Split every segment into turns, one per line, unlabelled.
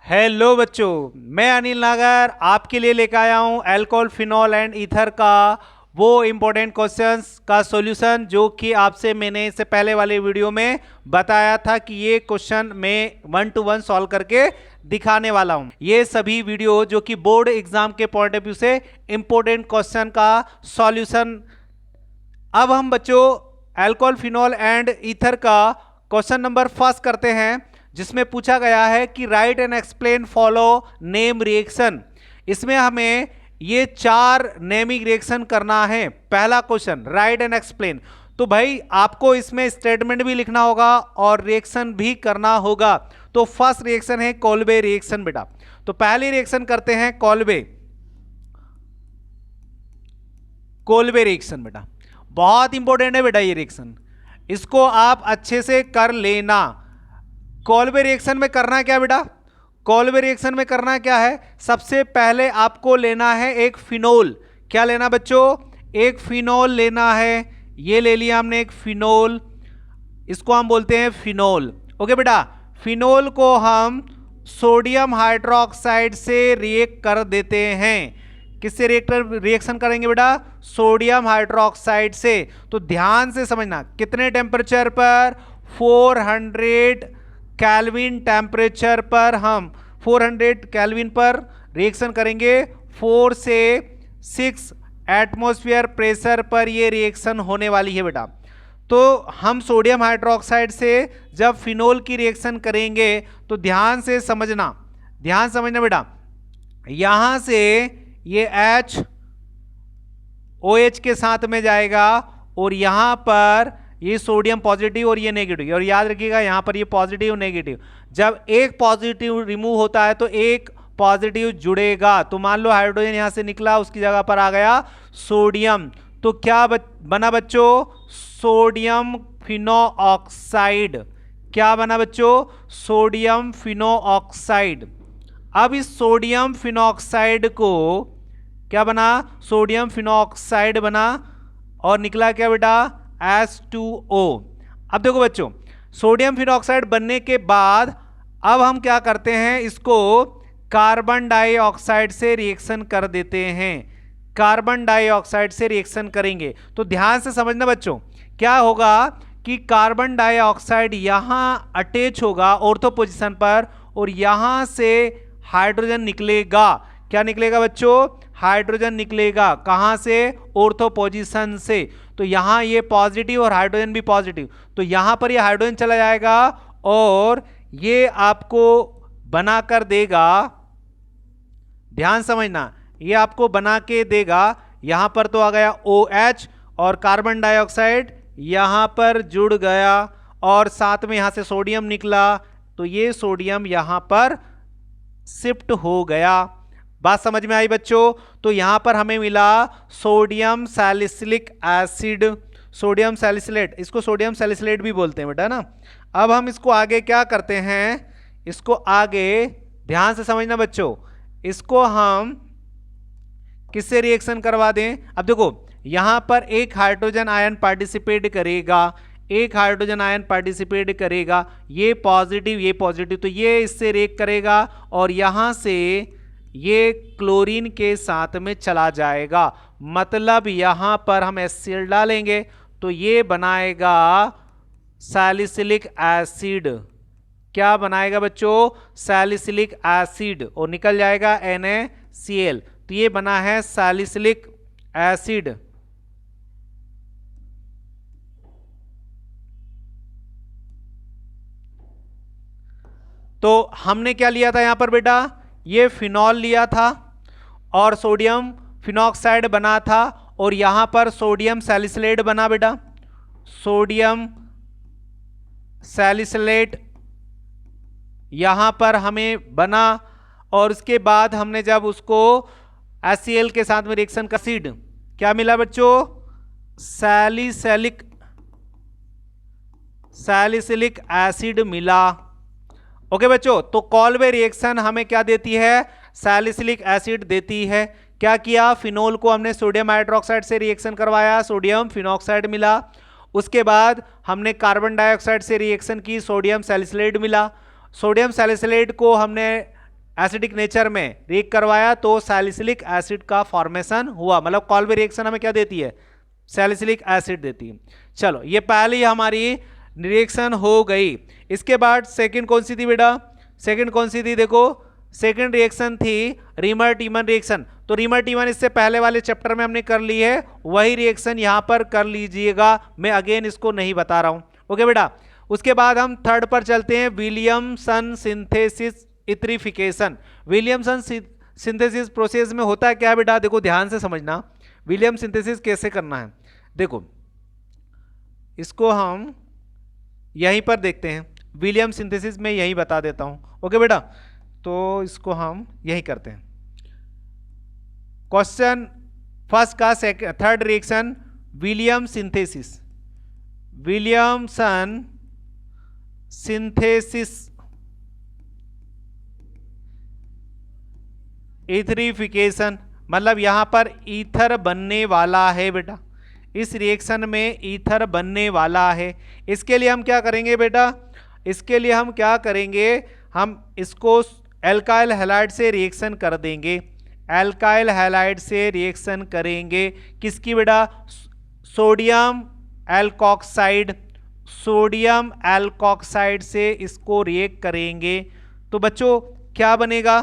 Hello बच्चों, मैं अनिल नागर आपके लिए लेकर आया हूं अल्कोहल फिनॉल एंड ईथर का वो इम्पोर्टेंट क्वेश्चंस का सॉल्यूशन जो कि आपसे मैंने इससे पहले वाले वीडियो में बताया था कि ये क्वेश्चन मैं 1 to 1 सॉल्व करके दिखाने वाला हूं। ये सभी वीडियो जो कि बोर्ड एग्जाम के पॉइंट ऑफ व्यू से इम्पोर्टेंट क्वेश्चन का सॉल्यूशन। अब हम बच्चों अल्कोहल फिनॉल एंड ईथर का क्वेश्चन नंबर फर्स्ट करते हैं, जिसमें पूछा गया है कि right and explain follow name reaction. इसमें हमें ये 4 नेमिंग रिएक्शन करना है। पहला क्वेश्चन राइट एंड एक्सप्लेन, तो भाई आपको इसमें स्टेटमेंट भी लिखना होगा और रिएक्शन भी करना होगा। तो फर्स्ट रिएक्शन है कोल्बे रिएक्शन बेटा। तो पहली रिएक्शन करते हैं कोल्बे रिएक्शन बेटा। बहुत इंपॉर्टेंट है बेटा ये रिएक्शन, इसको आप अच्छे से कर लेना। कोल्बे रिएक्शन में करना क्या बेटा? कोल्बे रिएक्शन में करना क्या है? सबसे पहले आपको लेना है एक फिनोल। क्या लेना बच्चों? एक फिनोल लेना है। ये ले लिया हमने एक फिनोल, इसको हम बोलते हैं फिनोल। ओके बेटा, फिनोल को हम सोडियम हाइड्रोक्साइड से रिएक्ट कर देते हैं। किससे रिएक्शन करेंगे बेटा? सोडियम हाइड्रोक्साइड से। तो ध्यान से समझना, कितने टेम्परेचर पर? 400 केल्विन टेम्परेचर पर हम 400 केल्विन पर रिएक्शन करेंगे। 4 से 6 एटमॉस्फेयर प्रेशर पर ये रिएक्शन होने वाली है बेटा। तो हम सोडियम हाइड्रोक्साइड से जब फिनोल की रिएक्शन करेंगे तो ध्यान से समझना, ध्यान समझना बेटा। यहां से ये H OH के साथ में जाएगा और यहां पर ये सोडियम पॉजिटिव और ये नेगेटिव। और याद रखिएगा यहां पर ये पॉजिटिव और नेगेटिव, जब एक पॉजिटिव रिमूव होता है तो एक पॉजिटिव जुड़ेगा। तो मान लो हाइड्रोजन यहां से निकला, उसकी जगह पर आ गया सोडियम। तो क्या बना बच्चों? सोडियम फिनोऑक्साइड। क्या बना बच्चों? सोडियम फिनोऑक्साइड। अब इस सोडियम फिनोऑक्साइड को क्या बना? सोडियम फिनोऑक्साइड बना और निकला क्या बेटा? H2O। अब देखो बच्चों, सोडियम फिनोऑक्साइड बनने के बाद अब हम क्या करते हैं? इसको कार्बन डाइऑक्साइड से रिएक्शन कर देते हैं। कार्बन डाइऑक्साइड से रिएक्शन करेंगे तो ध्यान से समझना बच्चों, क्या होगा कि कार्बन डाइऑक्साइड यहां अटैच होगा ऑर्थो पोजीशन पर और यहां से हाइड्रोजन निकलेगा। क्या निकलेगा बच्चों? हाइड्रोजन निकलेगा। कहां से? ऑर्थो पोजीशन से। तो यहां ये पॉजिटिव और हाइड्रोजन भी पॉजिटिव, तो यहां पर ये हाइड्रोजन चला जाएगा और ये आपको बनाकर देगा। ध्यान समझना, ये आपको बना के देगा। यहां पर तो आ गया OH और कार्बन डाइऑक्साइड यहां पर जुड़ गया और साथ में यहां से सोडियम निकला, तो ये सोडियम यहां पर शिफ्ट हो गया। बात समझ में आई बच्चों? तो यहां पर हमें मिला sodium salicylic acid, sodium salicylate. इसको सोडियम सैलिसिलेट भी बोलते हैं बेटा ना। अब हम इसको आगे क्या करते हैं? इसको आगे ध्यान से समझना बच्चों, इसको हम किससे रिएक्शन करवा दें? अब देखो यहां पर एक हाइड्रोजन आयन पार्टिसिपेट करेगा, एक हाइड्रोजन आयन पार्टिसिपेट करेगा, ये पॉजिटिव ये पॉजिटिव, तो ये इससे रिएक्ट करेगा और यहां से ये क्लोरीन के साथ में चला जाएगा। मतलब यहां पर हम HCl डालेंगे तो ये बनाएगा सैलिसिलिक एसिड। क्या बनाएगा बच्चों? सैलिसिलिक एसिड और निकल जाएगा NaCl। तो ये बना है सैलिसिलिक एसिड। तो हमने क्या लिया था यहां पर बेटा? ये फिनॉल लिया था और सोडियम फिनोऑक्साइड बना था और यहां पर सोडियम सैलिसिलेट बना बेटा। सोडियम सैलिसिलेट यहां पर हमें बना और उसके बाद हमने जब उसको HCl के साथ में रिएक्शन का एसिड, क्या मिला बच्चों? सैलिसिलिक एसिड मिला। ओके बच्चों, तो कोल्बे रिएक्शन हमें क्या देती है? सैलिसिलिक एसिड देती है। क्या किया? फिनोल को हमने सोडियम हाइड्रोक्साइड से रिएक्शन करवाया, सोडियम फिनोऑक्साइड मिला। उसके बाद हमने कार्बन डाइऑक्साइड से रिएक्शन की, सोडियम सैलिसिलेट मिला। सोडियम सैलिसिलेट को हमने एसिडिक नेचर में रिएक्ट करवाया तो सैलिसिलिक एसिड का फॉर्मेशन हुआ, मतलब कॉल्बे रिएक्शन हमें क्या देती है, सैलिसिलिक एसिड देती है। चलो ये पहली हमारी रिएक्शन हो गई। इसके बाद सेकंड कौन सी थी बेटा, सेकंड कौन सी थी, देखो सेकंड रिएक्शन थी रीमर टीमन रिएक्शन। तो रीमर टीमन इससे पहले वाले चैप्टर में हमने कर ली है, वही रिएक्शन यहां पर कर लीजिएगा, मैं अगेन इसको नहीं बता रहा हूं। ओके बेटा, उसके बाद हम थर्ड पर चलते हैं, Williamson synthesis etherification. Williamson synthesis process में होता है क्या बेटा, देखो ध्यान से समझना, विलियम सिंथेसिस कैसे करना है। देखो इसको हम यहीं पर देखते हैं, विलियम सिंथेसिस में यही बता देता हूं। ओके बेटा, तो इसको हम यही करते हैं। क्वेश्चन फर्स्ट का third reaction William synthesis, Williamson synthesis etherification, मतलब यहां पर ईथर बनने वाला है बेटा, इस रिएक्शन में ईथर बनने वाला है। इसके लिए हम क्या करेंगे बेटा, इसके लिए हम क्या करेंगे, हम इसको एल्काइल हैलाइड से रिएक्शन कर देंगे, एल्काइल हैलाइड से रिएक्शन करेंगे। किसकी बेटा, सोडियम एल्कोक्साइड, सोडियम एल्कोक्साइड से इसको रिएक्ट करेंगे। तो बच्चों क्या बनेगा,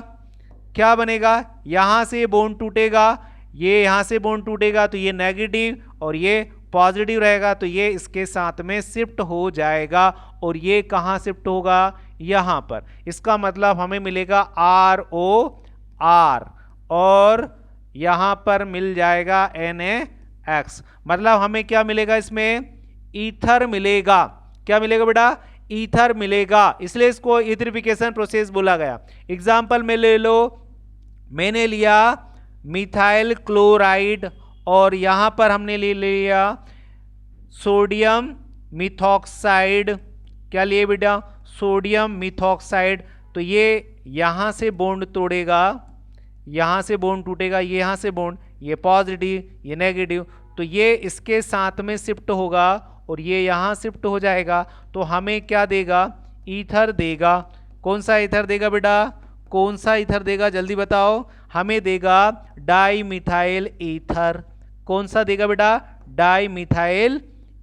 क्या बनेगा, यहां से बॉन्ड टूटेगा, ये यहां से बॉन्ड टूटेगा तो ये नेगेटिव और ये पॉजिटिव रहेगा, तो ये इसके साथ में शिफ्ट हो जाएगा और ये कहां शिफ्ट होगा, यहां पर। इसका मतलब हमें मिलेगा ROR और यहां पर मिल जाएगा NaX, मतलब हमें क्या मिलेगा, इसमें ईथर मिलेगा। क्या मिलेगा बेटा, ईथर मिलेगा, इसलिए इसको इथरिफिकेशन प्रोसेस बोला गया। एग्जाम्पल में ले लो, मैंने लिया मिथाइल क्लोराइड और यहां पर हमने ले लिया सोडियम मिथॉक्साइड। क्या लिए बेटा, सोडियम मिथॉक्साइड। तो ये यहां से बॉन्ड तोड़ेगा, यहां से बॉन्ड टूटेगा, ये यहां से बॉन्ड, ये पॉजिटिव ये नेगेटिव, तो ये इसके साथ में शिफ्ट होगा और ये यहां शिफ्ट हो जाएगा, तो हमें क्या देगा, ईथर देगा। कौन सा ईथर देगा बेटा, कौन सा ईथर देगा, जल्दी बताओ, हमें देगा डाई मिथाइल ईथर। कौन सा देगा बेटा, डाई मिथाइल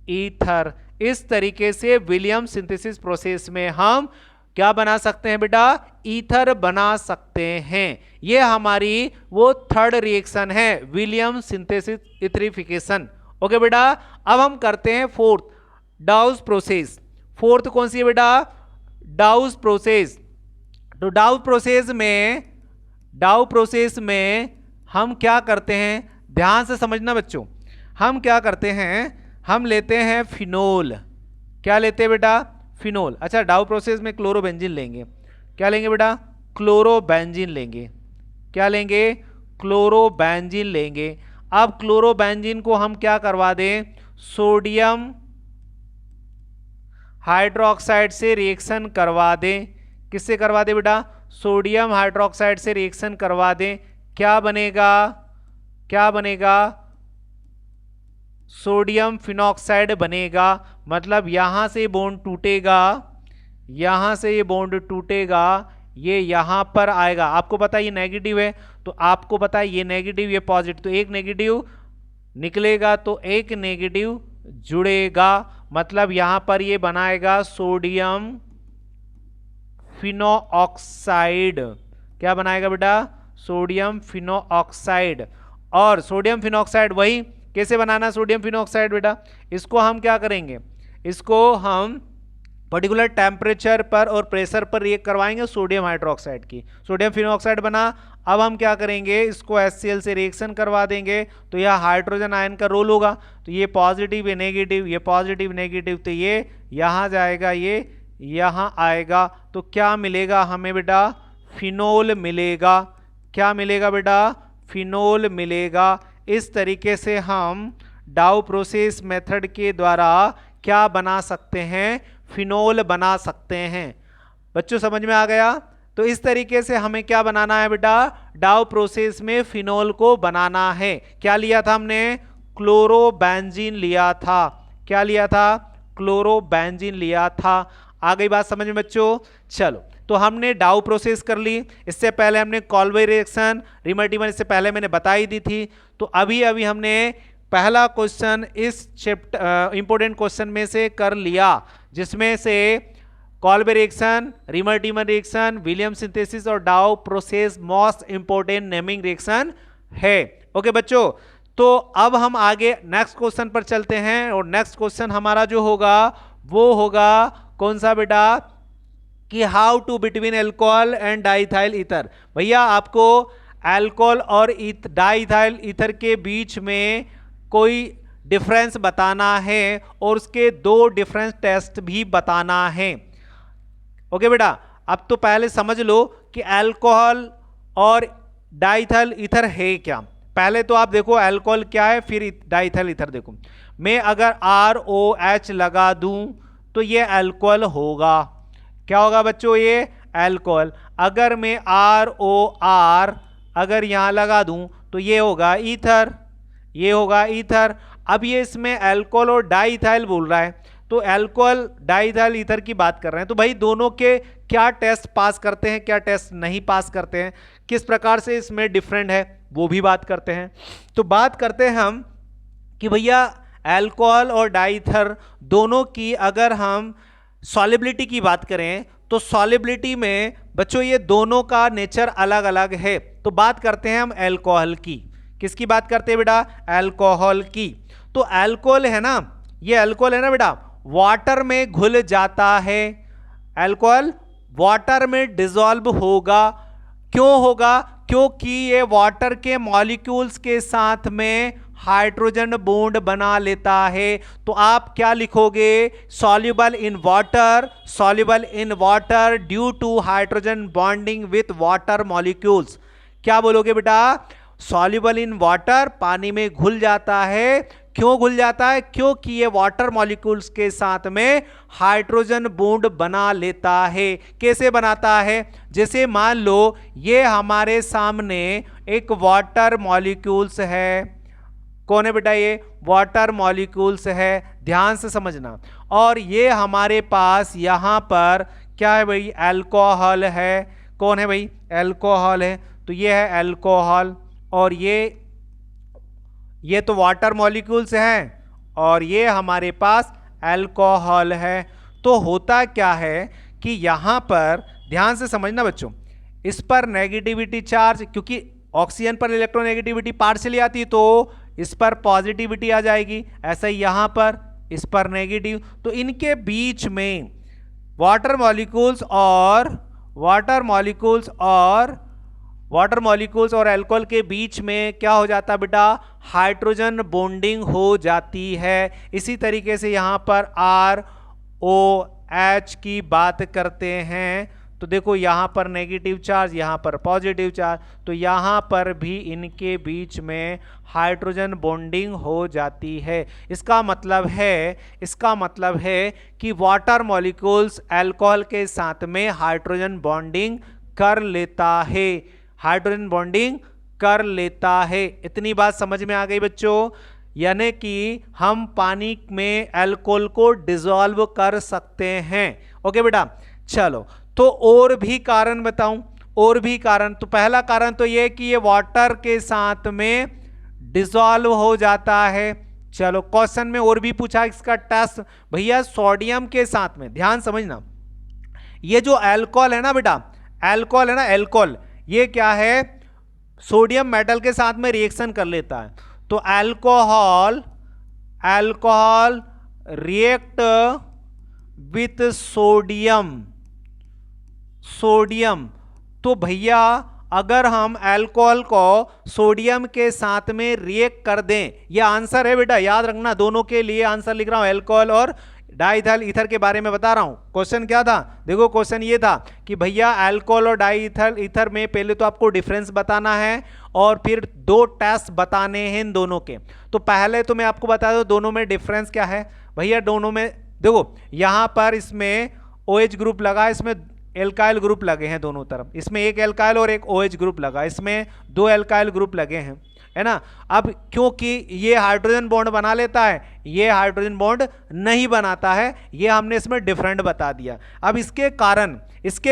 ईथर। इस तरीके से विलियम सिंथेसिस प्रोसेस में हम क्या बना सकते हैं बेटा, ईथर बना सकते हैं। ये हमारी वो थर्ड रिएक्शन है, विलियम सिंथेसिस इथरिफिकेशन। ओके बेटा, अब हम करते हैं फोर्थ, डाउस प्रोसेस। फोर्थ कौन सी है बेटा, डाउस प्रोसेस। तो डाउ प्रोसेस में हम क्या करते हैं, ध्यान से समझना बच्चों, हम क्या करते हैं, हम लेते हैं फिनोल। क्या लेते हैं बेटा, फिनोल। अच्छा, डाउ प्रोसेस में क्लोरोबेंजीन लेंगे। क्या लेंगे बेटा, क्लोरोबेंजीन लेंगे। क्या लेंगे, क्लोरोबेंजीन लेंगे। अब क्लोरोबेंजीन को हम क्या करवा दें, सोडियम हाइड्रोक्साइड से रिएक्शन करवा दें। किससे करवा दें बेटा, सोडियम हाइड्रोक्साइड से रिएक्शन करवा दें। क्या बनेगा, क्या बनेगा, सोडियम फिनॉक्साइड बनेगा। मतलब यहां से बॉन्ड टूटेगा, यहां से ये बॉन्ड टूटेगा, ये यहां पर आएगा। आपको पता है ये नेगेटिव है, तो आपको पता है ये नेगेटिव ये पॉजिटिव, तो एक नेगेटिव निकलेगा तो एक नेगेटिव जुड़ेगा, मतलब यहां पर ये बनाएगा सोडियम फिनोऑक्साइड। क्या बनाएगा बेटा, सोडियम फिनोऑक्साइड। और सोडियम फिनोऑक्साइड वही कैसे बनाना सोडियम फिनोऑक्साइड बेटा, इसको हम क्या करेंगे, इसको हम पर्टिकुलर टेम्परेचर पर और प्रेशर पर रिएक्ट करवाएंगे सोडियम हाइड्रोक्साइड की। सोडियम फिनोऑक्साइड बना, अब हम क्या करेंगे, इसको HCl से रिएक्शन करवा देंगे, तो यह हाइड्रोजन आयन का रोल होगा, तो ये पॉजिटिव ये नेगेटिव, ये पॉजिटिव नेगेटिव, तो ये यहां जाएगा, ये यहां आएगा, तो क्या मिलेगा हमें बेटा, फिनोल मिलेगा। क्या मिलेगा बेटा, फिनोल मिलेगा। इस तरीके से हम डाउ प्रोसेस मेथड के द्वारा क्या बना सकते हैं, फिनोल बना सकते हैं। बच्चों समझ में आ गया। तो इस तरीके से हमें क्या बनाना है बेटा, डाउ प्रोसेस में फिनोल को बनाना है। क्या लिया था हमने, क्लोरोबेंजीन लिया था। क्या लिया था, क्लोरोबेंजीन लिया था। आ गई बात समझ में बच्चों। चलो तो हमने डाउ प्रोसेस कर ली, इससे पहले हमने कॉल्वे रिएक्शन रिमल्टीमर इससे पहले मैंने बताई दी थी। तो अभी अभी हमने पहला क्वेश्चन इस चैप्टर इंपॉर्टेंट क्वेश्चन में से कर लिया, जिसमें से कॉल्वे रिएक्शन, रिमल्टीमर रिएक्शन, विलियम सिंथेसिस और डाउ process most important naming reaction है। ओके बच्चों, तो अब हम आगे नेक्स्ट क्वेश्चन पर चलते हैं, और नेक्स्ट क्वेश्चन हमारा जो होगा वो होगा कौन सा बेटा, कि how to between alcohol and diethyl ether. भैया आपको अल्कोहल और डाइथाइल ईथर के बीच में कोई डिफरेंस बताना है और उसके 2 डिफरेंस टेस्ट भी बताना है। ओके बेटा, अब तो पहले समझ लो कि अल्कोहल और डाइथाइल ईथर है क्या। पहले तो आप देखो अल्कोहल क्या है, फिर डाइथाइल ईथर देखो। मैं अगर ROH लगा दूं तो ये अल्कोहल होगा। क्या होगा बच्चों, ये अल्कोहल। अगर मैं ROR अगर यहां लगा दूं तो ये होगा ईथर, ये होगा ईथर। अब ये इसमें अल्कोहल और डाइथाइल बोल रहा है, तो अल्कोहल डाइथाइल ईथर की बात कर रहे हैं। तो भाई दोनों के क्या टेस्ट पास करते हैं, क्या टेस्ट नहीं पास करते हैं, किस प्रकार से इसमें डिफरेंट है, वो भी बात करते हैं। तो बात करते हैं हम कि भैया अल्कोहल और डाइथर दोनों की अगर हम सॉलिबिलिटी की बात करें तो सॉलिबिलिटी में बच्चों ये दोनों का नेचर अलग अलग है। तो बात करते हैं हम अल्कोहल की। किसकी बात करते हैं बेटा, अल्कोहल की। तो अल्कोहल है ना, ये अल्कोहल है ना बेटा, वाटर में घुल जाता है। अल्कोहल वाटर में डिसॉल्व होगा। क्यों होगा, क्योंकि ये वाटर के मॉलिक्यूल्स के साथ में हाइड्रोजन बॉन्ड बना लेता है। तो आप क्या लिखोगे, soluble in water, soluble in water due to hydrogen bonding with water molecules. क्या बोलोगे बेटा, सॉल्युबल इन वाटर, पानी में घुल जाता है। क्यों घुल जाता है, क्योंकि ये वाटर मॉलिक्यूल्स के साथ में हाइड्रोजन बॉन्ड बना लेता है। कैसे बनाता है, जैसे मान लो ये हमारे सामने एक वाटर मॉलिक्यूल्स है। कौन है बेटा, ये वाटर मॉलिक्यूल्स है, ध्यान से समझना। और ये हमारे पास यहां पर क्या है भाई, अल्कोहल है। कौन है भाई, अल्कोहल है। तो ये है अल्कोहल, और ये तो वाटर मॉलिक्यूल्स हैं, और ये हमारे पास अल्कोहल है। तो होता क्या है कि यहां पर ध्यान से समझना बच्चों, इस पर नेगेटिविटी चार्ज, क्योंकि ऑक्सीजन पर इलेक्ट्रोनेगेटिविटी पार्शियली आती है तो इस पर पॉजिटिविटी आ जाएगी। ऐसा ही यहां पर इस पर नेगेटिव। तो इनके बीच में वाटर मॉलिक्यूल्स और अल्कोहल के बीच में क्या हो जाता है बेटा, हाइड्रोजन बॉन्डिंग हो जाती है। इसी तरीके से यहां पर ROH की बात करते हैं तो देखो यहां पर नेगेटिव चार्ज, यहां पर पॉजिटिव चार्ज, तो यहां पर भी इनके बीच में हाइड्रोजन बॉन्डिंग हो जाती है। इसका मतलब है कि वाटर मॉलिक्यूल्स अल्कोहल के साथ में हाइड्रोजन बॉन्डिंग कर लेता है, हाइड्रोजन बॉन्डिंग कर लेता है। इतनी बात समझ में आ गई बच्चों, यानी कि हम पानी में अल्कोहल को डिसॉल्व कर सकते हैं। ओके बेटा, चलो तो और भी कारण बताऊं, और भी कारण। तो पहला कारण तो ये कि ये वाटर के साथ में डिसॉल्व हो जाता है। चलो क्वेश्चन में और भी पूछा इसका टेस्ट, भैया सोडियम के साथ में, ध्यान समझना, ये जो अल्कोहल है ना बेटा, अल्कोहल है ना, अल्कोहल ये क्या है, सोडियम मेटल के साथ में रिएक्शन कर लेता है। तो अल्कोहल रिएक्ट विथ सोडियम। तो भैया अगर हम अल्कोहल को सोडियम के साथ में रिएक्ट कर दें, यह आंसर है बेटा, याद रखना, दोनों के लिए आंसर लिख रहा हूं, अल्कोहल और डाइथाइल ईथर के बारे में बता रहा हूं। क्वेश्चन क्या था, देखो क्वेश्चन ये था कि भैया अल्कोहल और डाइथाइल ईथर में पहले तो आपको डिफरेंस बताना है और फिर 2 टेस्ट बताने हैं इन दोनों के। तो पहले तो मैं आपको बता दूं दोनों में डिफरेंस क्या है। भैया दोनों में देखो, यहां पर इसमें OH ग्रुप लगा, इसमें एल्काइल ग्रुप लगे हैं दोनों तरफ, इसमें एक एल्काइल और एक OH ग्रुप लगा, इसमें 2 एल्काइल ग्रुप लगे हैं, है ना। अब क्योंकि ये हाइड्रोजन बॉन्ड बना लेता है, ये हाइड्रोजन बॉन्ड नहीं बनाता है। ये हमने इसमें डिफरेंट बता दिया। अब इसके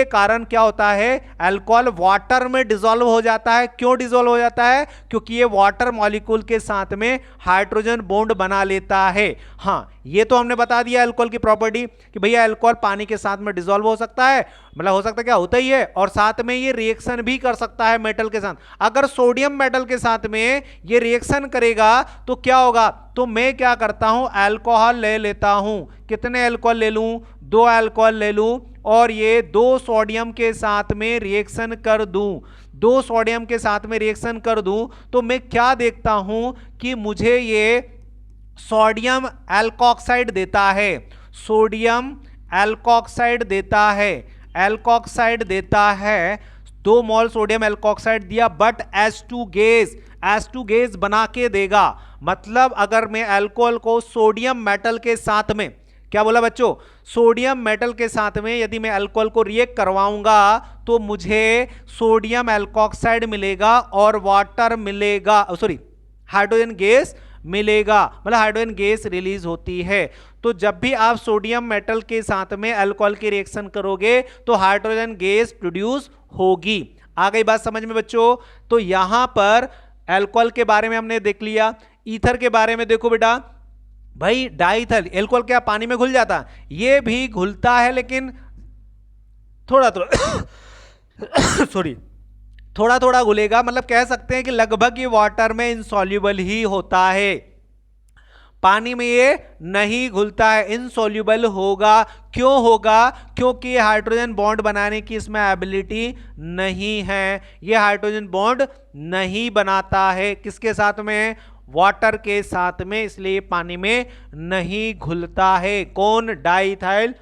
कारण क्या होता है, अल्कोहल वाटर में डिसॉल्व हो जाता है। क्यों डिसॉल्व हो जाता है? क्योंकि ये वाटर मॉलिक्यूल के साथ में हाइड्रोजन बॉन्ड बना लेता है। हाँ, ये तो हमने बता दिया अल्कोहल की प्रॉपर्टी कि भैया अल्कोहल पानी के साथ में डिसॉल्व हो सकता है, मतलब हो सकता है, क्या होता ही है, और साथ में ये रिएक्शन भी कर सकता है मेटल के साथ। अगर सोडियम मेटल के साथ में ये रिएक्शन करेगा तो क्या होगा, तो मैं क्या करता हूं, अल्कोहल ले लेता हूं। कितने अल्कोहल ले लूं? 2 अल्कोहल ले लूं और ये 2 सोडियम के साथ में रिएक्शन कर दूं। 2 सोडियम के साथ में रिएक्शन कर दूं तो मैं क्या देखता हूं कि मुझे ये सोडियम एल्कोक्साइड देता है। सोडियम एल्कोक्साइड देता है, एल्कोक्साइड देता है। 2 मोल सोडियम एल्कोक्साइड दिया, बट H2 गैस बना के देगा। मतलब अगर मैं अल्कोहल को सोडियम मेटल के साथ में, क्या बोला बच्चों, सोडियम मेटल के साथ में यदि मैं अल्कोहल को रिएक्ट करवाऊंगा तो मुझे सोडियम एल्कोक्साइड मिलेगा और वाटर मिलेगा, सॉरी हाइड्रोजन गैस मिलेगा, मतलब हाइड्रोजन गैस रिलीज होती है। तो जब भी आप सोडियम मेटल के साथ में अल्कोहल की रिएक्शन करोगे तो हाइड्रोजन गैस प्रोड्यूस होगी। आ गई बात समझ में बच्चों? तो यहां पर अल्कोहल के बारे में हमने देख लिया। ईथर के बारे में देखो बेटा, भाई डाईथल अल्कोहल क्या पानी में घुल जाता? ये भी घुलता है, लेकिन थोड़ा सॉरी थोड़ा थोड़ा घुलेगा। मतलब कह सकते हैं कि लगभग ये वाटर में इनसॉल्युबल ही होता है, पानी में ये नहीं घुलता है, इनसॉल्युबल होगा। क्यों होगा? क्योंकि ये हाइड्रोजन बॉन्ड बनाने की इसमें एबिलिटी नहीं है, ये हाइड्रोजन बॉन्ड नहीं बनाता है। किसके साथ में? वाटर के साथ में, इसलिए पानी में नहीं घुलता है। कौन? डाईथाइल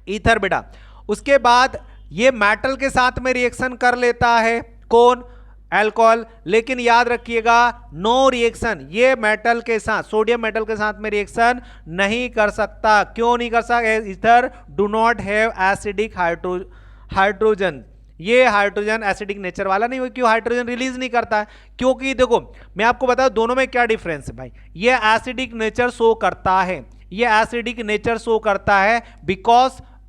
ईथर बेटा। उसके बाद ये मेटल के साथ में रिएक्शन कर लेता है, कौन? अल्कोहल। लेकिन याद रखिएगा, नो रिएक्शन, ये मेटल के साथ, सोडियम मेटल के साथ में रिएक्शन नहीं कर सकता। क्यों नहीं कर सकता? Ether do not have acidic hydrogen, ये हाइड्रोजन एसिडिक नेचर वाला नहीं हो। क्यों? हाइड्रोजन रिलीज नहीं करता है। क्योंकि देखो मैं आपको बताऊं दोनों में क्या डिफरेंस है भाई। ये एसिडिक नेचर शो करता है, ये एसिडिक नेचर शो करता है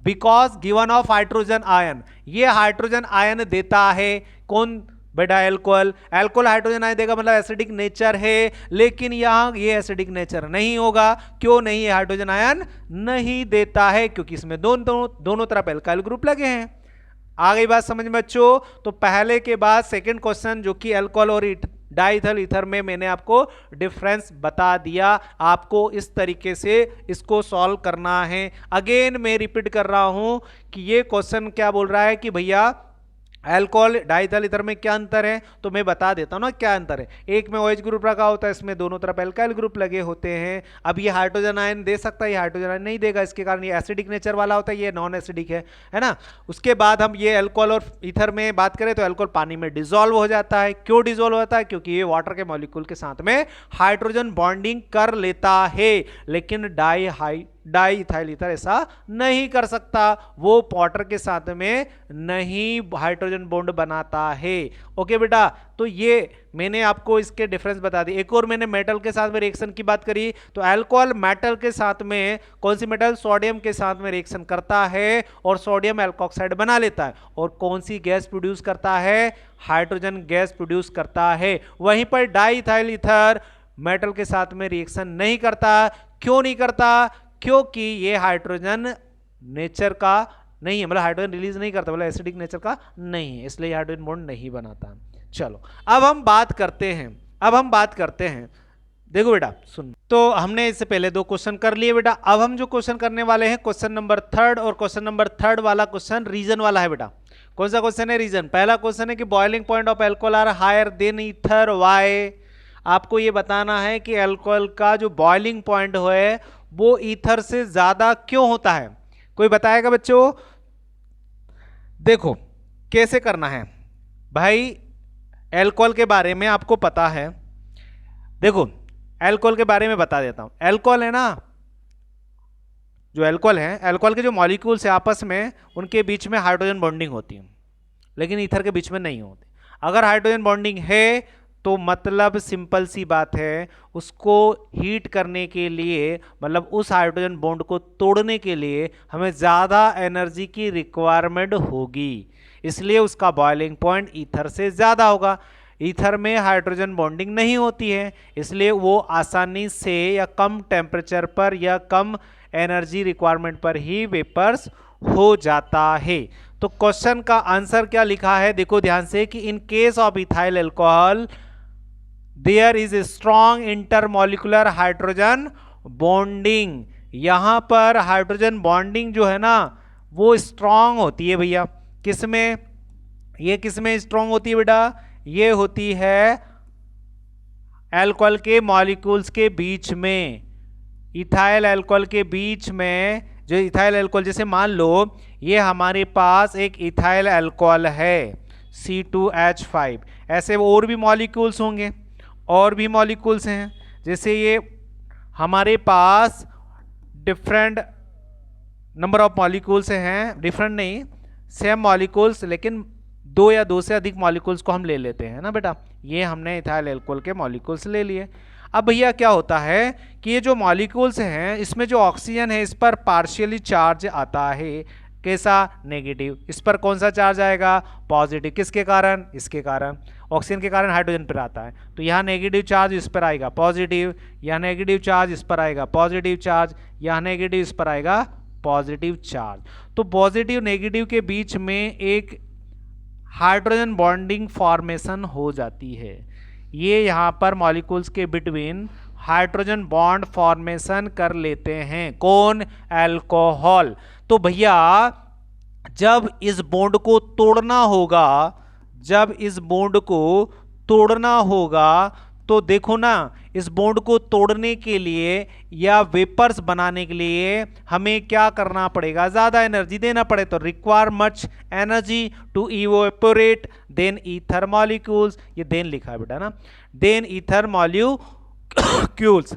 because given of hydrogen ion, ये हाइड्रोजन आयन देता है। कौन बेटा? अल्कोहल। अल्कोहल हाइड्रोजन आयन देगा, मतलब एसिडिक नेचर है। लेकिन यहां ये एसिडिक नेचर नहीं होगा। क्यों नहीं? है हाइड्रोजन आयन नहीं देता है, क्योंकि इसमें दोनों तरफ एल्काइल ग्रुप लगे हैं। आ गई बात समझ में बच्चों? तो पहले के बाद सेकंड क्वेश्चन, जो कि अल्कोहल और डाईथल ईथर में, मैंने आपको डिफरेंस बता दिया। आपको इस तरीके से इसको सॉल्व करना है। अगेन मैं रिपीट कर रहा हूं कि ये क्वेश्चन क्या बोल रहा है कि भैया अल्कोहल डाईथल ईथर में क्या अंतर है, तो मैं बता देता हूं ना क्या अंतर है। एक में OH ग्रुप रखा होता है, इसमें दोनों तरफ एल्काइल ग्रुप लगे होते हैं। अब ये हाइड्रोजन आयन दे सकता है, ये हाइड्रोजन आयन नहीं देगा, इसके कारण ये एसिडिक नेचर वाला होता है, ये नॉन एसिडिक है ना। उसके बाद हम ये अल्कोहल और ईथर में बात करें तो अल्कोहल पानी में डिसॉल्व हो जाता है। क्यों डिसॉल्व होता है? क्योंकि ये वाटर के मॉलिक्यूल के साथ में हाइड्रोजन बॉन्डिंग कर लेता है। लेकिन डाईथाइल ईथर ऐसा नहीं कर सकता, वो वाटर के साथ में नहीं हाइड्रोजन बॉन्ड बनाता है। ओके बेटा, तो ये मैंने आपको इसके डिफरेंस बता दी। एक और मैंने मेटल के साथ में रिएक्शन की बात करी, तो अल्कोहल मेटल के साथ में, कौन सी मेटल? सोडियम के साथ में रिएक्शन करता है और सोडियम एल्कोक्साइड बना लेता है। और कौन सी गैस प्रोड्यूस करता है? हाइड्रोजन गैस प्रोड्यूस करता है। वहीं पर डाईथाइल ईथर मेटल के साथ में रिएक्शन नहीं करता। क्यों नहीं करता? क्योंकि ये हाइड्रोजन नेचर का नहीं है, मतलब हाइड्रोजन रिलीज नहीं करता, मतलब एसिडिक नेचर का नहीं है, इसलिए हाइड्रोजन बॉन्ड नहीं बनाता। चलो अब हम बात करते हैं, देखो बेटा सुन, तो हमने इससे पहले 2 क्वेश्चन कर लिए बेटा। अब हम जो क्वेश्चन करने वाले हैं क्वेश्चन नंबर 3, और क्वेश्चन नंबर 3 वाला क्वेश्चन रीजन वाला है बेटा। कौन सा क्वेश्चन है? रीजन। पहला क्वेश्चन है कि boiling point of alcohol are higher than ether, why? आपको ये बताना है कि अल्कोहल का जो बॉइलिंग पॉइंट है वो ईथर से ज्यादा क्यों होता है। कोई बताएगा बच्चों? देखो कैसे करना है भाई, अल्कोहल के बारे में आपको पता है। देखो अल्कोहल के बारे में बता देता हूं। अल्कोहल है ना, जो अल्कोहल है, अल्कोहल के जो मॉलिक्यूल्स है आपस में, उनके बीच में हाइड्रोजन बॉन्डिंग होती है, लेकिन ईथर के बीच में नहीं होती। अगर हाइड्रोजन बॉन्डिंग है तो मतलब सिंपल सी बात है, उसको हीट करने के लिए, मतलब उस हाइड्रोजन बॉन्ड को तोड़ने के लिए हमें ज़्यादा एनर्जी की रिक्वायरमेंट होगी, इसलिए उसका बॉइलिंग पॉइंट ईथर से ज़्यादा होगा। ईथर में हाइड्रोजन बॉन्डिंग नहीं होती है, इसलिए वो आसानी से या कम टेम्परेचर पर या कम एनर्जी रिक्वायरमेंट पर ही वेपर्स हो जाता है। तो क्वेश्चन का आंसर क्या लिखा है, देखो ध्यान से, कि in case of ethyl alcohol there is a strong intermolecular hydrogen bonding. यहां पर हाइड्रोजन बॉन्डिंग जो है ना वो स्ट्रॉन्ग होती है भैया। किसमें, ये किसमें स्ट्रॉन्ग होती है बेटा, ये होती है अल्कोहल के मॉलिक्यूल्स के बीच में, इथाइल अल्कोहल के बीच में। जो इथाइल अल्कोहल, जैसे मान लो ये हमारे पास एक इथाइल अल्कोहल है C2H5, ऐसे और भी मॉलिक्यूल्स होंगे, और भी मॉलिक्यूल्स हैं, जैसे ये हमारे पास डिफरेंट नंबर ऑफ मॉलिक्यूल्स हैं, डिफरेंट नहीं सेम मॉलिक्यूल्स, लेकिन दो या दो से अधिक मॉलिक्यूल्स को हम ले लेते हैं ना बेटा। ये हमने इथाइल अल्कोहल के मॉलिक्यूल्स ले लिए। अब भैया क्या होता है कि ये जो मॉलिक्यूल्स हैं इसमें जो ऑक्सीजन है इस पर पार्शियली चार्ज आता है, कैसा, नेगेटिव। इस पर कौन सा चार्ज आएगा, पॉजिटिव। किसके कारण, इसके कारण, ऑक्सीजन के कारण हाइड्रोजन पर आता है, तो यहाँ नेगेटिव चार्ज इस पर आएगा पॉजिटिव, यहाँ नेगेटिव चार्ज इस पर आएगा पॉजिटिव चार्ज, यहाँ नेगेटिव इस पर आएगा पॉजिटिव चार्ज। तो पॉजिटिव नेगेटिव के बीच में एक हाइड्रोजन बॉन्डिंग फॉर्मेशन हो जाती है। ये यहाँ पर मॉलिक्यूल्स के बिटवीन हाइड्रोजन बॉन्ड फॉर्मेशन कर लेते हैं, कौन, अल्कोहल। तो भैया जब इस बॉन्ड को तोड़ना होगा, जब इस बॉन्ड को तोड़ना होगा तो देखो ना, इस बॉन्ड को तोड़ने के लिए या वेपर्स बनाने के लिए हमें क्या करना पड़ेगा, ज्यादा एनर्जी देना पड़े, तो require much energy to evaporate than ether molecules. ये देन लिखा है बेटा ना, देन ईथर मॉलिक्यूल्स।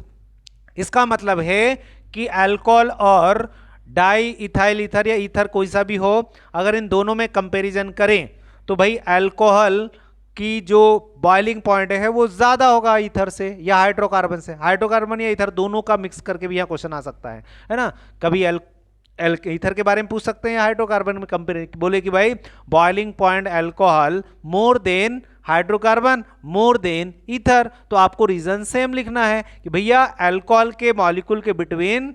इसका मतलब है कि अल्कोहल और डाई इथाइल ईथर या ईथर कोई सा भी हो, अगर इन दोनों में कंपैरिजन करें तो भाई अल्कोहल की जो बॉइलिंग पॉइंट है वो ज्यादा होगा ईथर से या हाइड्रोकार्बन से। हाइड्रोकार्बन या ईथर दोनों का मिक्स करके भी यहाँ क्वेश्चन आ सकता है ना। कभी ईथर के बारे में पूछ सकते हैं या हाइड्रोकार्बन में कंपेयर, बोले कि भाई boiling point alcohol more than hydrocarbon more than ether, तो आपको रीजन सेम लिखना है कि भैया अल्कोहल के मॉलिक्यूल के बिटवीन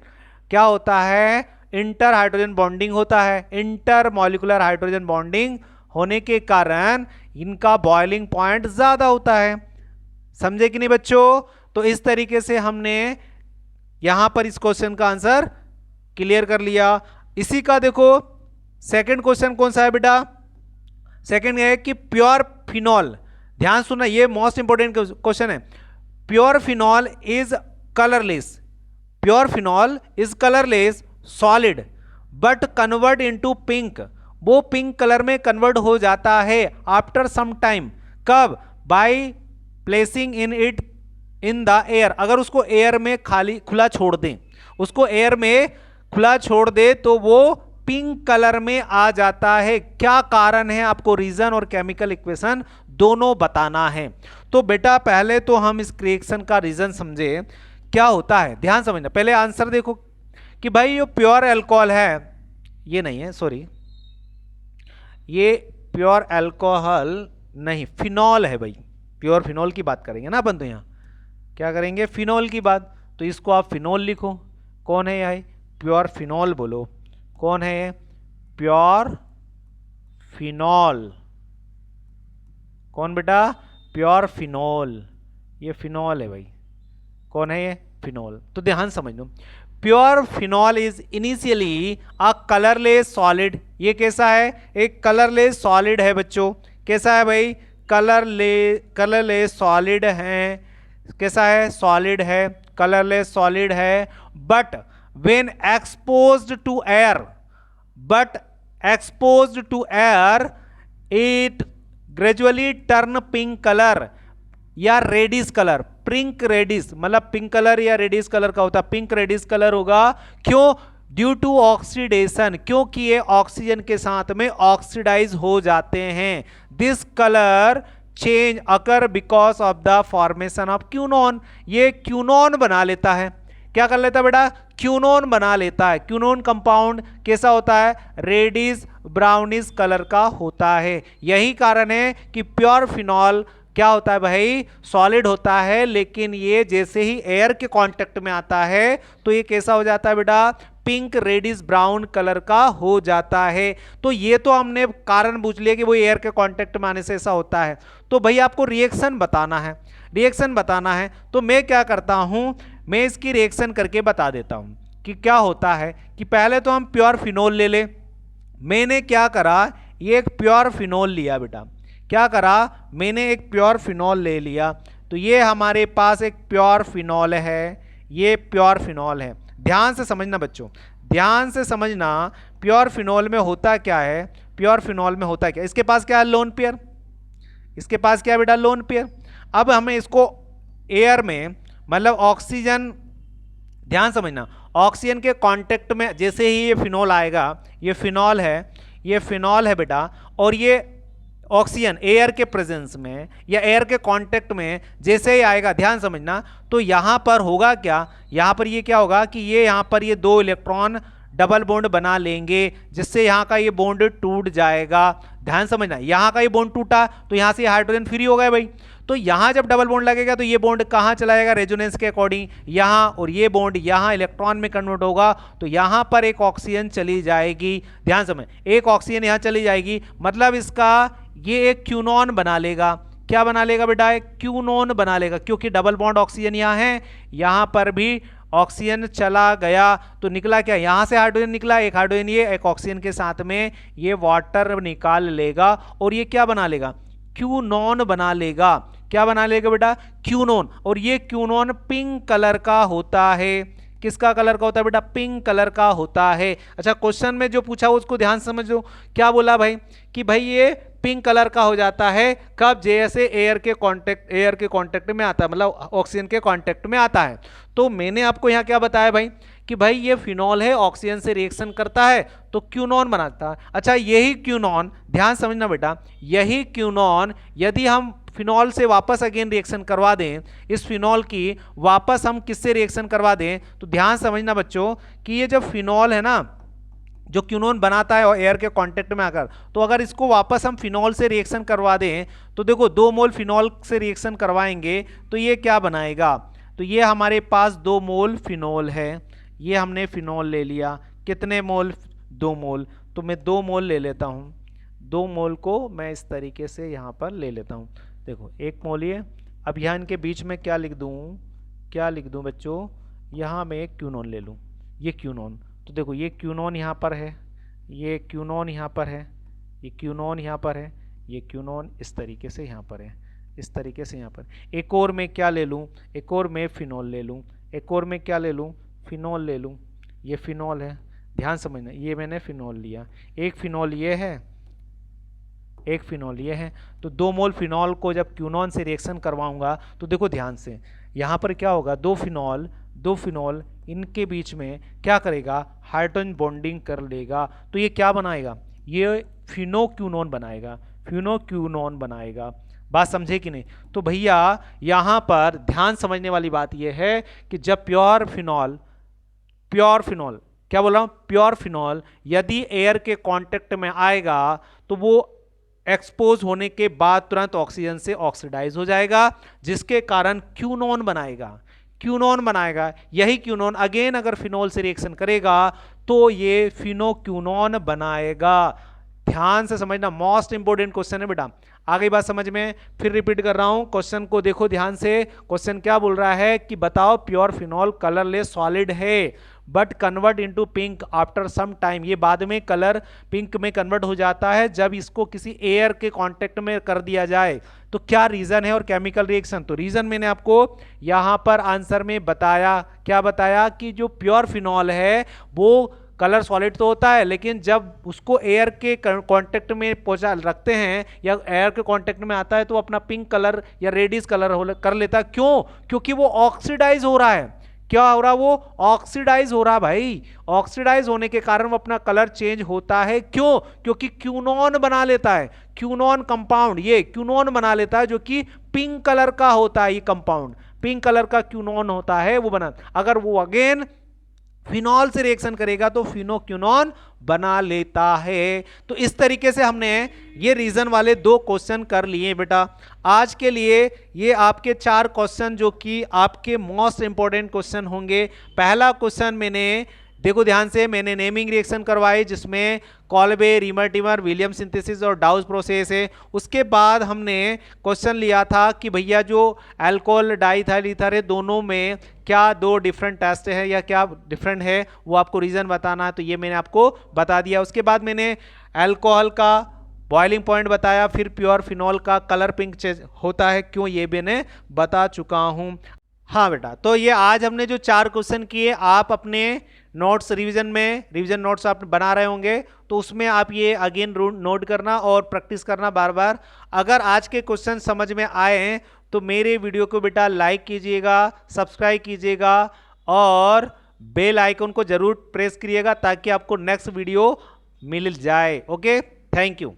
क्या होता है, इंटर हाइड्रोजन बॉन्डिंग होता है। इंटर मॉलिक्यूलर हाइड्रोजन बॉन्डिंग होने के कारण इनका बॉइलिंग पॉइंट ज्यादा होता है। समझे कि नहीं बच्चों। तो इस तरीके से हमने यहां पर इस क्वेश्चन का आंसर क्लियर कर लिया। इसी का देखो सेकंड क्वेश्चन कौन सा है बेटा, सेकंड है कि प्योर फिनॉल, ध्यान सुनना ये मोस्ट इंपोर्टेंट क्वेश्चन है। Pure phenol is colourless, pure phenol is colourless solid but convert into pink, वो पिंक कलर में कन्वर्ट हो जाता है आफ्टर सम टाइम। कब, by placing in it in the air, अगर उसको एयर में खाली खुला छोड़ दें, उसको एयर में खुला छोड़ दे तो वो पिंक कलर में आ जाता है। क्या कारण है, आपको रीजन और केमिकल इक्वेशन दोनों बताना है। तो बेटा पहले तो हम इस रिएक्शन का रीजन समझे क्या होता है, ध्यान समझना। पहले आंसर देखो कि भाई ये प्योर अल्कोहल है, ये नहीं है, सॉरी ये प्योर अल्कोहल नहीं, फिनॉल है भाई। प्योर फिनॉल की बात करेंगे ना अपन, तो यहाँ क्या करेंगे, फिनॉल की बात। तो इसको आप फिनॉल लिखो। कौन है ये, प्योर फिनॉल बोलो, कौन है ये, प्योर फिनॉल। कौन बेटा, प्योर फिनॉल, ये फिनॉल है भाई। कौन है ये, फिनॉल। तो ध्यान समझ लो, pure phenol is initially a colourless solid. ये कैसा है, एक कलरलेस सॉलिड है बच्चों। कैसा है भाई, कलरलेस सॉलिड है। कैसा है, सॉलिड है, कलरलेस सॉलिड है। But when exposed to air, but exposed to air it gradually turn pink color या रेडिश कलर। पिंक रेडिश मतलब पिंक कलर या रेडिश कलर का होता है, पिंक रेडिश कलर होगा। क्यों, ड्यू टू ऑक्सीडेशन, क्योंकि ये ऑक्सीजन के साथ में ऑक्सीडाइज हो जाते हैं। This colour change occur because of the formation of क्यूनोन। ये क्यूनोन बना लेता है, क्या कर लेता है बेटा, क्यूनोन बना लेता है। क्यूनोन कंपाउंड कैसा होता है, रेडिश ब्राउनिश कलर का होता है। यही कारण है कि प्योर फिनॉल क्या होता है भाई, सॉलिड होता है, लेकिन ये जैसे ही एयर के कांटेक्ट में आता है तो ये कैसा हो जाता है बेटा, पिंक रेडिश ब्राउन कलर का हो जाता है। तो ये तो हमने कारण पूछ लिया कि वो एयर के कांटेक्ट में आने से ऐसा होता है। तो भाई आपको रिएक्शन बताना है, रिएक्शन बताना है, तो मैं क्या करता हूं, मैं इसकी रिएक्शन करके बता देता हूं कि क्या होता है। कि पहले तो हम प्योर फिनोल ले ले। मैंने क्या करा, ये एक प्योर फिनोल लिया बेटा, क्या करा, मैंने एक प्योर फिनोल ले लिया। तो ये हमारे पास एक प्योर फिनोल है, ये प्योर फिनोल है। ध्यान से समझना बच्चों, ध्यान से समझना, प्योर फिनोल में होता क्या है, प्योर फिनोल में होता क्या, इसके पास क्या है, लोन पेयर, इसके पास क्या है बेटा, लोन पेयर। अब हमें इसको एयर में, मतलब ऑक्सीजन, ध्यान समझना, ऑक्सीजन के कांटेक्ट में जैसे ही ये फिनोल आएगा, ये फिनोल है, ये फिनोल है बेटा, और ये ऑक्सीजन एयर के प्रेजेंस में या एयर के कांटेक्ट में जैसे ही आएगा, ध्यान समझना, तो यहां पर होगा क्या, यहां पर ये क्या होगा कि ये यहां पर ये दो इलेक्ट्रॉन डबल बॉन्ड बना लेंगे, जिससे यहां का ये बॉन्ड टूट जाएगा। ध्यान समझना, यहां का ये बॉन्ड टूटा तो यहां से हाइड्रोजन फ्री हो गए भाई। तो यहां जब डबल बॉन्ड लगेगा तो ये बॉन्ड कहां चला जाएगा, रेजोनेंस के अकॉर्डिंग यहां, और ये बॉन्ड यहां इलेक्ट्रॉन में कन्वर्ट होगा, तो यहां पर एक ऑक्सीजन चली जाएगी। ध्यान समझ, एक ऑक्सीजन यहां चली जाएगी, मतलब इसका ये एक क्यूनोन बना लेगा। क्या बना लेगा बेटा, एक क्यूनोन बना लेगा, क्योंकि डबल बॉन्ड ऑक्सीजन यहां है, यहां पर भी ऑक्सीजन चला गया, तो निकला क्या, यहां से हाइड्रोजन निकला, एक हाइड्रोजन ये एक ऑक्सीजन के साथ में ये वाटर निकाल लेगा, और ये क्या बना लेगा, क्यूनोन बना लेगा। क्या बना लेगा बेटा, क्यूनोन। और ये क्यूनोन पिंक कलर का होता है। किसका कलर का होता है बेटा, पिंक कलर का होता है। अच्छा, क्वेश्चन में जो पूछा उसको ध्यान से समझो, क्या बोला भाई, कि भाई ये पिंक कलर का हो जाता है कब, जैसे एयर के कांटेक्ट में आता है, मतलब ऑक्सीजन के कांटेक्ट में आता है। तो मैंने आपको यहाँ क्या बताया भाई, कि भाई ये फिनॉल है, ऑक्सीजन से रिएक्शन करता है तो क्यूनोन बनाता है। अच्छा, यही क्यूनोन, ध्यान समझना बेटा, यही क्यूनोन यदि हम फिनॉल से वापस अगेन रिएक्शन करवा दें, इस फिनॉल की वापस हम किससे रिएक्शन करवा दें, तो ध्यान समझना बच्चों कि ये जब फिनॉल है ना, जो क्यूनोन बनाता है और एयर के कांटेक्ट में आकर, तो अगर इसको वापस हम फिनॉल से रिएक्शन करवा दें, तो देखो 2 मोल फिनॉल से रिएक्शन करवाएंगे तो ये क्या बनाएगा, तो ये हमारे पास 2 मोल फिनॉल है, ये हमने फिनॉल ले लिया, कितने मोल, 2 मोल, तो मैं 2 मोल ले लेता हूँ, 2 मोल को मैं इस तरीके से यहाँ पर ले लेता हूँ। देखो 1 मोल ये, अब यहाँ इनके बीच में क्या लिख दूँ, क्या लिख दूँ बच्चों, यहाँ मैं एक क्यूनोन ले लूँ, ये क्यूनोन, तो देखो ये क्यूनोन यहाँ पर है, ये क्यूनोन यहाँ पर है, ये क्यूनोन यहाँ पर है, ये क्यूनोन इस तरीके से यहाँ पर है, इस तरीके से यहाँ पर। एक और मैं क्या ले लूँ, एक और मैं फिनॉल ले लूँ, एक और मैं क्या ले लूँ, फिनॉल ले लूँ, ये फिनॉल है, ध्यान समझना, ये मैंने फिनॉल लिया, एक फिनॉल ये है, एक फिनॉल ये है, तो 2 मोल फिनॉल को जब क्यूनोन से रिएक्शन करवाऊंगा तो देखो ध्यान से, यहाँ पर क्या होगा, 2 फिनॉल इनके बीच में क्या करेगा, हाइड्रोजन बॉन्डिंग कर लेगा, तो ये क्या बनाएगा, ये फिनोक्यूनोन बनाएगा, फिनोक्यूनोन बनाएगा। बात समझे कि नहीं। तो भैया यहाँ पर ध्यान समझने वाली बात यह है कि जब प्योर फिनॉल क्या बोल रहा हूँ, प्योर फिनॉल यदि एयर के कांटेक्ट में आएगा तो वो एक्सपोज होने के बाद तुरंत ऑक्सीजन से ऑक्सीडाइज हो जाएगा, जिसके कारण क्यूनोन बनाएगा। यही क्यूनोन अगेन अगर फिनॉल से रिएक्शन करेगा तो ये फिनोक्यूनोन बनाएगा। ध्यान से समझना, मोस्ट इंपोर्टेंट क्वेश्चन है बेटा। आ गई बात समझ में, फिर रिपीट कर रहा हूं, क्वेश्चन को देखो ध्यान से। क्वेश्चन क्या बोल रहा है कि बताओ प्योर फिनॉल कलरलेस सॉलिड है but convert into pink after some time, ये बाद में कलर पिंक में कन्वर्ट हो जाता है जब इसको किसी एयर के कांटेक्ट में कर दिया जाए, तो क्या रीजन है और केमिकल रिएक्शन। तो रीजन मैंने आपको यहां पर आंसर में बताया, क्या बताया कि जो प्योर फिनॉल है वो कलर सॉलिड तो होता है, लेकिन जब उसको एयर के कांटेक्ट में पहुंचा रखते हैं या एयर के कांटेक्ट में आता है तो अपना पिंक कलर या रेडिश कलर कर लेता है। क्यों? क्योंकि वो ऑक्सीडाइज हो रहा है। क्या हो रहा, वो ऑक्सीडाइज हो रहा भाई। ऑक्सीडाइज होने के कारण वो अपना कलर चेंज होता है। क्यों? क्योंकि क्यूनॉन बना लेता है, क्यूनॉन कंपाउंड, ये क्यूनॉन बना लेता है जो कि पिंक कलर का होता है। ये कंपाउंड पिंक कलर का क्यूनॉन होता है, वो बना, अगर वो अगेन फिनॉल से रिएक्शन करेगा तो फिनोक्यूनॉन बना लेता है। तो इस तरीके से हमने ये रीजन वाले 2 क्वेश्चन कर लिए बेटा। आज के लिए ये आपके 4 क्वेश्चन जो कि आपके मोस्ट इंपॉर्टेंट क्वेश्चन होंगे। पहला क्वेश्चन मैंने, देखो ध्यान से, मैंने नेमिंग रिएक्शन करवाई जिसमें कॉल्बे, रीमर विलियम सिंथेसिस और डाउस प्रोसेस है। उसके बाद हमने क्वेश्चन लिया था कि भैया जो अल्कोहल डाइथाइल ईथर है दोनों में क्या 2 डिफरेंट टेस्ट है या क्या डिफरेंट है, वो आपको रीजन बताना है। तो ये मैंने आपको बता दिया। उसके बाद मैंने अल्कोहल का बॉइलिंग पॉइंट बताया, फिर प्योर फिनॉल का कलर पिंक होता है क्यों, ये मैंने बता चुका हूं। हाँ बेटा, तो ये आज हमने जो 4 क्वेश्चन किए, आप अपने नोट्स रिवीजन में, रिवीजन नोट्स आप बना रहे होंगे तो उसमें आप ये अगेन नोट करना और प्रैक्टिस करना बार बार। अगर आज के क्वेश्चन समझ में आए हैं तो मेरे वीडियो को बेटा लाइक कीजिएगा, सब्सक्राइब कीजिएगा और बेल आइकन को जरूर प्रेस करिएगा ताकि आपको नेक्स्ट वीडियो मिल जाए। Okay, thank you.